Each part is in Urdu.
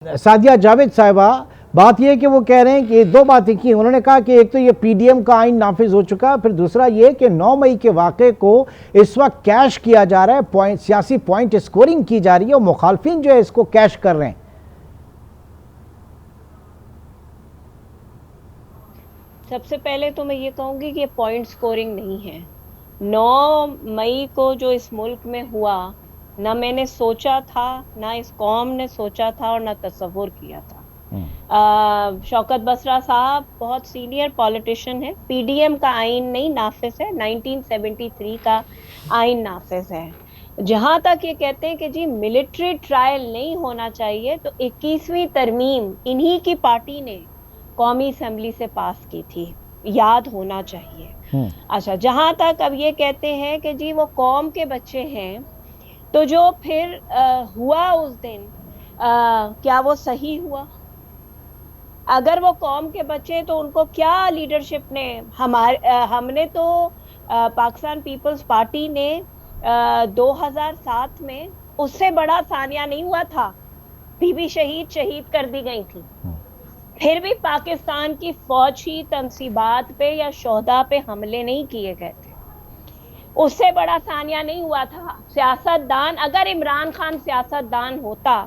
سعدیہ جاوید صاحبہ، بات یہ ہے کہ وہ کہہ رہے ہیں کہ دو باتیں کی انہوں نے کہا کہ ایک تو یہ پی ڈی ایم کا آئین نافذ ہو چکا، پھر دوسرا یہ کہ 9 مئی کے واقعے کو اس وقت کیش کیا جا رہا ہے، سیاسی پوائنٹ اسکورنگ کی جا رہی ہے اور مخالفین جو ہے اس کو کیش کر رہے ہیں۔ سب سے پہلے تو میں یہ کہوں گی کہ یہ پوائنٹ سکورنگ نہیں ہے۔ 9 مئی کو جو اس ملک میں ہوا، نہ میں نے سوچا تھا، نہ اس قوم نے سوچا تھا اور نہ تصور کیا تھا۔ شوکت بسرا صاحب بہت سینئر پولیٹیشن ہے، پی ڈی ایم کا آئین نہیں نافذ ہے، 1973 کا آئین نافذ ہے۔ جہاں تک یہ کہتے ہیں کہ جی ملٹری ٹرائل نہیں ہونا چاہیے، تو 21ویں ترمیم انہی کی پارٹی نے قومی اسمبلی سے پاس کی تھی، یاد ہونا چاہیے۔ اچھا، جہاں تک اب یہ کہتے ہیں کہ جی وہ قوم کے بچے ہیں، تو جو پھر ہوا اس دن، کیا وہ صحیح ہوا؟ اگر وہ قوم کے بچے تو ان کو کیا لیڈرشپ نے، ہم نے تو پاکستان پیپلز پارٹی نے 2007 میں اس سے بڑا ثانیہ نہیں ہوا تھا، بی بی شہید کر دی گئی تھی، پھر بھی پاکستان کی فوج ہی تنصیبات پہ یا شہداء پہ حملے نہیں کیے گئے تھے، اس سے بڑا ثانیہ نہیں ہوا تھا۔ سیاست دان، اگر عمران خان سیاست دان ہوتا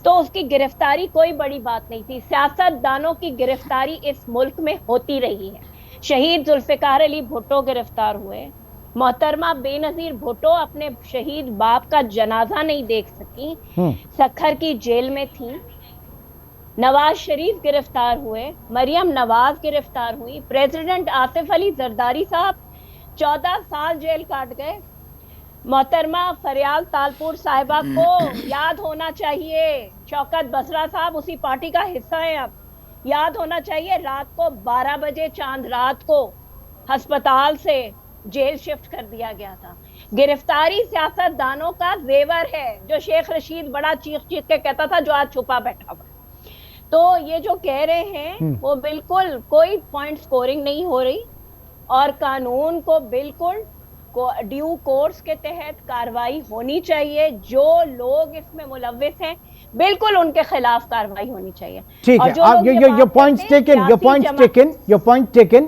تو اس کی گرفتاری کوئی بڑی بات نہیں تھی۔ سیاست دانوں کی گرفتاری اس ملک میں ہوتی رہی ہے۔ شہید ذوالفقار علی بھٹو گرفتار ہوئے، محترمہ بے نظیر بھٹو اپنے شہید باپ کا جنازہ نہیں دیکھ سکی، سکھر کی جیل میں تھی۔ نواز شریف گرفتار ہوئے، مریم نواز گرفتار ہوئی، پریزیڈنٹ آصف علی زرداری صاحب 14 سال جیل کاٹ گئے۔ محترمہ فریال تالپور صاحبہ کو یاد ہونا چاہیے، شوکت بسرا صاحب اسی پارٹی کا حصہ ہیں، اب یاد ہونا چاہیے، رات کو 12 بجے چاند رات کو ہسپتال سے جیل شفٹ کر دیا گیا تھا۔ گرفتاری سیاست دانوں کا زیور ہے، جو شیخ رشید بڑا چیخ کے کہتا تھا، جو آج چھپا بیٹھا ہوا۔ تو یہ جو کہہ رہے ہیں وہ بالکل کوئی پوائنٹ سکورنگ نہیں ہو رہی، اور قانون کو بالکل ڈیو کورس کے تحت کاروائی ہونی چاہیے۔ جو لوگ اس میں ملوث ہیں بالکل ان کے خلاف کاروائی ہونی چاہیے۔ ٹھیک ہے، your point's taken.